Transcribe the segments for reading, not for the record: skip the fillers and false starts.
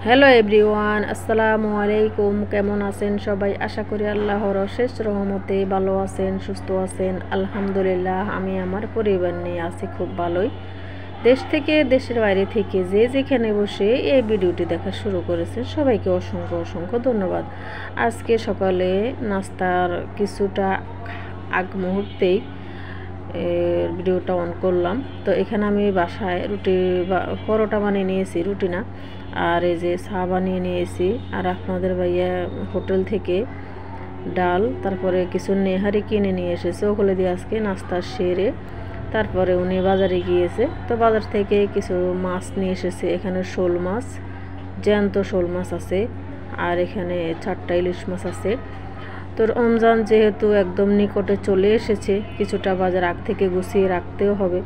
Hello everyone, আসসালামু আলাইকুম। কেমন আছেন সবাই? আশা করি আল্লাহর অশেষ রহমতে ভালো আছেন, সুস্থ আছেন। আলহামদুলিল্লাহ, আমি আমার পরিবার নিয়ে আছি খুব ভালোই। দেশ থেকে, দেশের বাইরে থেকে যে যেখানে বসে এই ভিডিওটি দেখা শুরু করেছেন সবাইকে অসংখ্য অসংখ্য ধন্যবাদ। আজকে সকালে নাস্তার কিছুটা আগ মুহূর্তেই ভিডিওটা অন করলাম। তো এখানে আমি বাসায় রুটি বা পরোটা বানিয়ে নিয়েছি, রুটি না, আর এই যে চা বানিয়ে নিয়েছি। আর আপনাদের ভাইয়া হোটেল থেকে ডাল, তারপরে কিছু নেহারি কিনে নিয়ে এসেছে, ওগুলো দিয়ে আজকে নাস্তা সেরে তারপরে উনি বাজারে গিয়েছে। তো বাজার থেকে কিছু মাছ নিয়ে এসেছে। এখানে শোল মাছ, জ্যান্ত শোল মাছ আছে, আর এখানে 4টা ইলিশ মাছ আছে। তো রমজান যেহেতু একদম নিকটে চলে এসেছে, কিছুটা বাজার আগ থেকে গুছিয়ে রাখতেও হবে।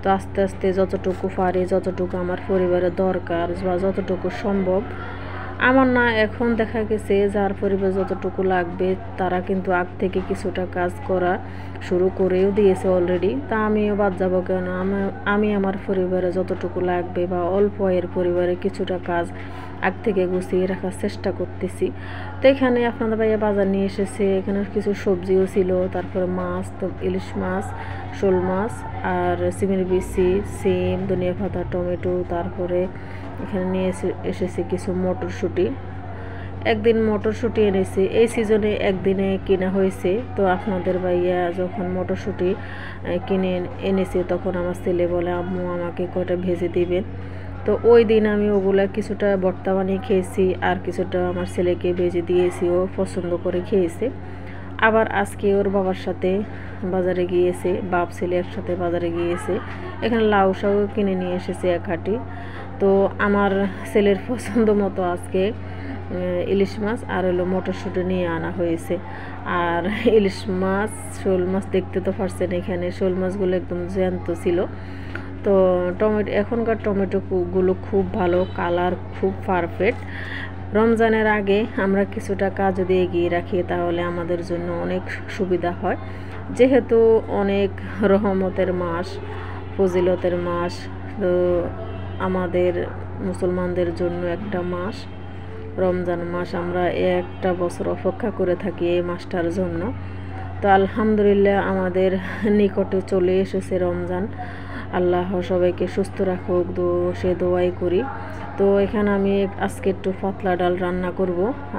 তো আস্তে আস্তে যতটুকু পারি, যতটুকু আমার পরিবারের দরকার বা যতটুকু সম্ভব, আমার না এখন দেখা গেছে যার পরিবার যতটুকু লাগবে তারা কিন্তু আগ থেকে কিছুটা কাজ করা শুরু করেও দিয়েছে অলরেডি। তা আমিও বাদ যাবো কেন? আমি আমার পরিবারে যতটুকু লাগবে বা অল্প এর পরিবারে কিছুটা কাজ আগ থেকে গুছিয়ে রাখার চেষ্টা করতেছি। তো এখানে আপনাদের ভাইয়া বাজার নিয়ে এসেছে, এখানে কিছু সবজিও ছিল, তারপরে মাছ, তো ইলিশ মাছ, শোল মাছ, আর সিমের বিচি, সিম, ধনিয়া পাতা, টমেটো, তারপরে এখানে নিয়ে এসেছে কিছু মটরশুঁটি। একদিন মটরশুঁটি এনেছি, এই সিজনে একদিনে কেনা হয়েছে। তো আপনাদের ভাইয়া যখন মটরশুঁটি কিনে এনেছে তখন আমার ছেলে বলে, আম্মু আমাকে কয়টা ভেজে দিবেন। তো ওই দিন আমি ওগুলা কিছুটা ভর্তা বানিয়ে খেয়েছি, আর কিছুটা আমার ছেলেকে ভেজে দিয়েছি, ও পছন্দ করে খেয়েছে। আবার আজকে ওর বাবার সাথে বাজারে গিয়েছে, বাপ ছেলে একসাথে বাজারে গিয়েছে। এখানে লাউ শাক কিনে নিয়ে এসেছে 1 হাঁটি। তো আমার ছেলের পছন্দ মতো আজকে ইলিশ মাছ আর হলো মটরশুঁটি নিয়ে আনা হয়েছে। আর ইলিশ মাছ, শোল মাছ দেখতে তো পারছেন, এখানে শোল মাছগুলো একদম জ্যান্ত ছিল। তো এখনকার টমেটোগুলো খুব ভালো, কালার খুব পারফেক্ট। রমজানের আগে আমরা কিছুটা কাজ যদি এগিয়ে রাখি তাহলে আমাদের জন্য অনেক সুবিধা হয়। যেহেতু অনেক রহমতের মাস, ফজিলতের মাস, তো আমাদের মুসলমানদের জন্য একটা মাস রমজান মাস, আমরা একটা বছর অপেক্ষা করে থাকি এই মাসটার জন্য। তো আলহামদুলিল্লাহ আমাদের নিকটে চলে এসেছে রমজান। আল্লাহ সবাইকে সুস্থ রাখুক, সে দোয়াই করি। তো এখানে আমি আজকে একটু পাতলা ডাল রান্না করব,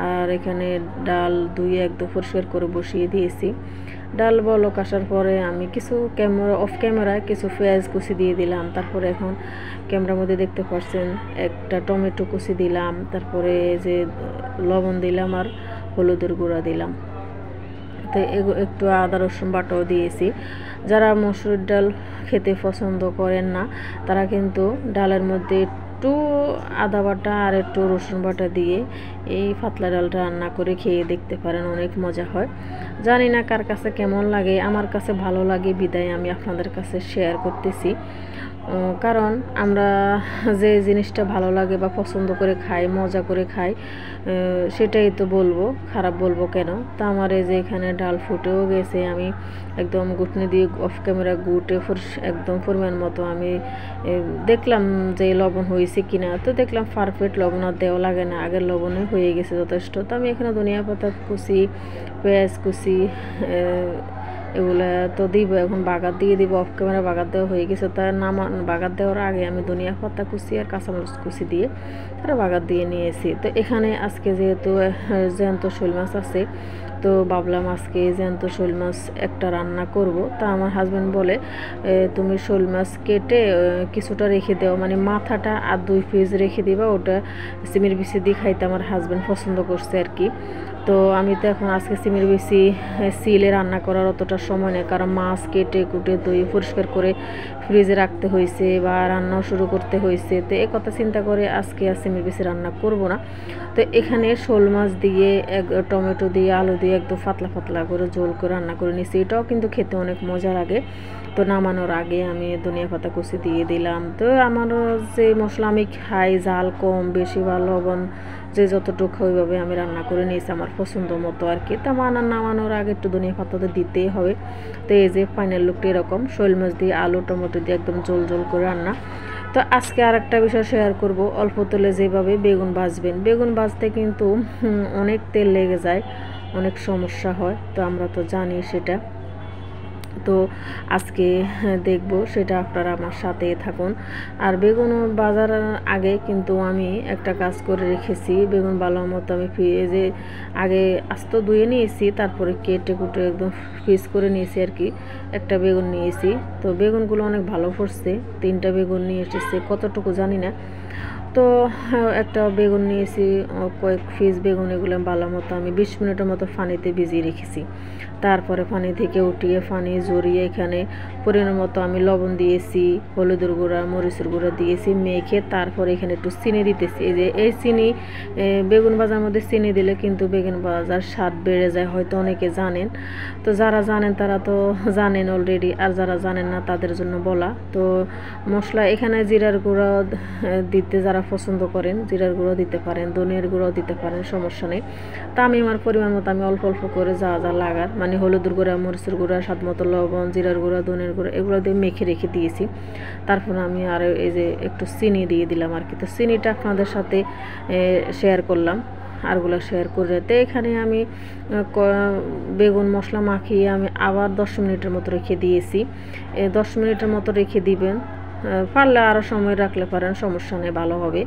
আর এখানে ডাল ধুয়ে একদম পরিষ্কার করে বসিয়ে দিয়েছি। ডাল বলক আসার পরে আমি কিছু অফ ক্যামেরায় কিছু পেঁয়াজ কুচি দিয়ে দিলাম। তারপরে এখন ক্যামেরার মধ্যে দেখতে পাচ্ছেন একটা টমেটো কুচি দিলাম, তারপরে যে লবণ দিলাম আর হলুদের গুঁড়া দিলাম। তো একটু আদা রসুন বাটাও দিয়েছি। যারা মসুর ডাল খেতে পছন্দ করেন না তারা কিন্তু ডালের মধ্যে একটু আদা বাটা আর একটু রসুন বাটা দিয়ে এই পাতলা ডালটা রান্না করে খেয়ে দেখতে পারেন, অনেক মজা হয়। জানি না কার কাছে কেমন লাগে, আমার কাছে ভালো লাগে বিদায় আমি আপনাদের কাছে শেয়ার করতেছি। কারণ আমরা যে জিনিসটা ভালো লাগে বা পছন্দ করে খাই, মজা করে খাই, সেটাই তো বলবো, খারাপ বলবো কেন? তা আমার এই যে এখানে ডাল ফুটেও গেছে, আমি একদম ঘুটনি দিয়ে অফ ক্যামেরা গুটে একদম পরিমাণ মতো আমি দেখলাম যে লবণ হয়েছে কিনা। তো দেখলাম পারফেক্ট, লবণ আর দেওয়া লাগে না, আগের লবণে হয়ে গেছে যথেষ্ট। তো আমি এখানে ধনিয়া পাতা কুচি, পেঁয়াজ কুচি, এগুলো তো দিব, এখন বাগার দিয়ে দিব। অফ ক্যামেরা বাগার দেওয়া হয়ে গেছে, তার বাগার দেওয়ার আগে আমি ধনিয়া পাতা কুচি আর কাঁচামরিচ কুচি দিয়ে তারা বাগার দিয়ে নিয়েছি। তো এখানে আজকে যেহেতু জ্যান্ত শোল মাছ আছে, তো ভাবলাম আজকে জ্যান্ত শোল মাছ একটা রান্না করব। তা আমার হাজব্যান্ড বলে, তুমি শোল মাছ কেটে কিছুটা রেখে দাও, মানে মাথাটা আর 2 পিস রেখে দিবা, ওটা সিমের বিচি দিয়ে খাইতে আমার হাজব্যান্ড পছন্দ করছে আর কি। তো আমি তো এখন আজকে সিমের বিচি সিলে রান্না করার অতটা সময় নেই, কারণ মাছ কেটে কুটে ধুয়ে পরিষ্কার করে ফ্রিজে রাখতে হয়েছে বা রান্নাও শুরু করতে হয়েছে। তো এ কথা চিন্তা করে আজকে আর সিমের বিচি রান্না করব না। তো এখানে শোল মাছ দিয়ে টমেটো দিয়ে আলু দিয়ে একদম পাতলা পাতলা করে ঝোল করে রান্না করে নিয়েছি, এটাও কিন্তু খেতে অনেক মজা লাগে। তো নামানোর আগে আমি ধনিয়া পাতা কুচি দিয়ে দিলাম। তো আমার যে মশলা আমি খাই, ঝাল কম বেশি বা লবণ যে যতটুকু ওইভাবে আমি রান্না করে নিয়েছি আমার পছন্দ মতো আর কি। তা নামানোর আগে একটু ধনিয়া পাতা তো দিতেই হবে। তো এই যে ফাইনাল লুকটা এরকম, শোল মাছ দিয়ে আলু টমেটো দিয়ে একদম ঝোল ঝোল করে রান্না। তো আজকে আরেকটা বিষয় শেয়ার করব, অল্প তেলে যেভাবে বেগুন ভাজবেন। বেগুন ভাজতে কিন্তু অনেক তেল লেগে যায়, অনেক সমস্যা হয়, তো আমরা তো জানি সেটা। তো আজকে দেখব সেটা, আপনারা আমার সাথে থাকুন। আর বেগুন ভাজার আগে কিন্তু আমি একটা কাজ করে রেখেছি। বেগুন ভালো মতো আমি ফ্রিজে আগে আস্ত ধুয়ে নিয়েছি, তারপরে কেটে কুটে একদম ফ্রিজ করে নিয়েছি আর কি। একটা বেগুন নিয়েছি, তো বেগুনগুলো অনেক ভালো পড়ছে। 3টা বেগুন নিয়ে এসেছে, কতটুকু জানি না। তো একটা বেগুন নিয়েছি, কয়েক পিস বেগুন, এগুলো ভালো মতো আমি 20 মিনিটের মতো পানিতে ভিজিয়ে রেখেছি। তারপরে পানি থেকে উঠিয়ে পানি ঝরিয়ে এখানে পরিমাণ মতো আমি লবণ দিয়েছি, হলুদের গুঁড়া, মরিচের গুঁড়া দিয়েছি, মেখে তারপরে এখানে একটু চিনি দিতেছি। এই চিনি, বেগুন ভাজার মধ্যে চিনি দিলে কিন্তু বেগুন ভাজার স্বাদ বেড়ে যায়, হয়তো অনেকে জানেন। তো যারা জানেন তারা তো জানেন অলরেডি, আর যারা জানেন না তাদের জন্য বলা। তো মশলা এখানে জিরার গুঁড়া দিতে যারা পছন্দ করেন জিরার গুঁড়ো দিতে পারেন, ধনিয়ার গুঁড়ো দিতে পারেন, সমস্যা নেই। তা আমি আমার পরিমাণ মতো আমি অল্প অল্প করে যা যা লাগার, মানে হলুদের গুঁড়া, মরিচের গুঁড়া, স্বাদ মতো লবণ, জিরার গুঁড়া, ধনিয়ার গুঁড়া, এগুলো দিয়ে মেখে রেখে দিয়েছি। তারপর আমি আর এই যে একটু চিনি দিয়ে দিলাম আর কি। তো চিনিটা আপনাদের সাথে শেয়ার করলাম, আরগুলো শেয়ার করে। তো এখানে আমি বেগুন মশলা মাখিয়ে আমি আবার 10 মিনিটের মতো রেখে দিয়েছি। 10 মিনিটের মতো রেখে দিবেন, পারলে আরও সময় রাখলে পারেন, সমস্যা নেই, ভালো হবে।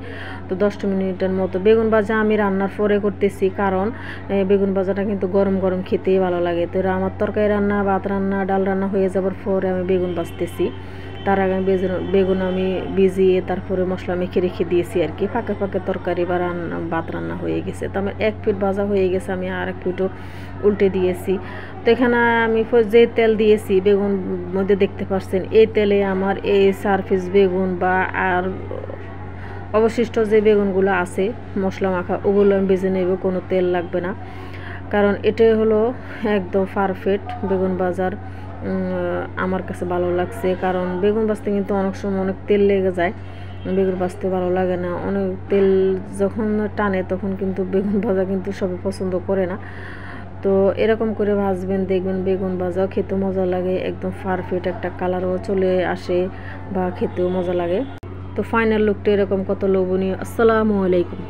তো 10 মিনিটের মতো বেগুন ভাজা আমি রান্নার পরে করতেছি, কারণ বেগুন ভাজাটা কিন্তু গরম গরম খেতেই ভালো লাগে। তো আমার তরকারি রান্না, ভাত রান্না, ডাল রান্না হয়ে যাবার পরে আমি বেগুন ভাজতেছি। তার আগে বেগুন আমি ভিজিয়ে তারপরে মশলা মেখে রেখে দিয়েছি আর কি। ফাঁকে ফাঁকে তরকারি বা ভাত রান্না হয়ে গেছে। তো আমার 1 পিঠ ভাজা হয়ে গেছে, আমি আর 1 পিঠও উল্টে দিয়েছি। তো এখানে আমি যে তেল দিয়েছি বেগুন মধ্যে দেখতে পাচ্ছেন, এই তেলে আমার এই 4 পিস বেগুন বা আর অবশিষ্ট যে বেগুনগুলো আছে মশলা মাখা, ওগুলো আমি ভেজে নেব, কোনো তেল লাগবে না। কারণ এটাই হলো একদম পারফেক্ট বেগুন ভাজার। আমার কাছে ভালো লাগছে, কারণ বেগুন ভাজতে কিন্তু অনেক সময় অনেক তেল লেগে যায়, বেগুন ভাজতে ভালো লাগে না। অনেক তেল যখন টানে তখন কিন্তু বেগুন ভাজা কিন্তু সবাই পছন্দ করে না। তো এরকম করে ভাজবেন, দেখবেন বেগুন ভাজাও খেতে মজা লাগে, একদম পারফেক্ট একটা কালারও চলে আসে বা খেতেও মজা লাগে। তো ফাইনাল লুকটা এরকম, কত লোভনীয়। আসসালামু আলাইকুম।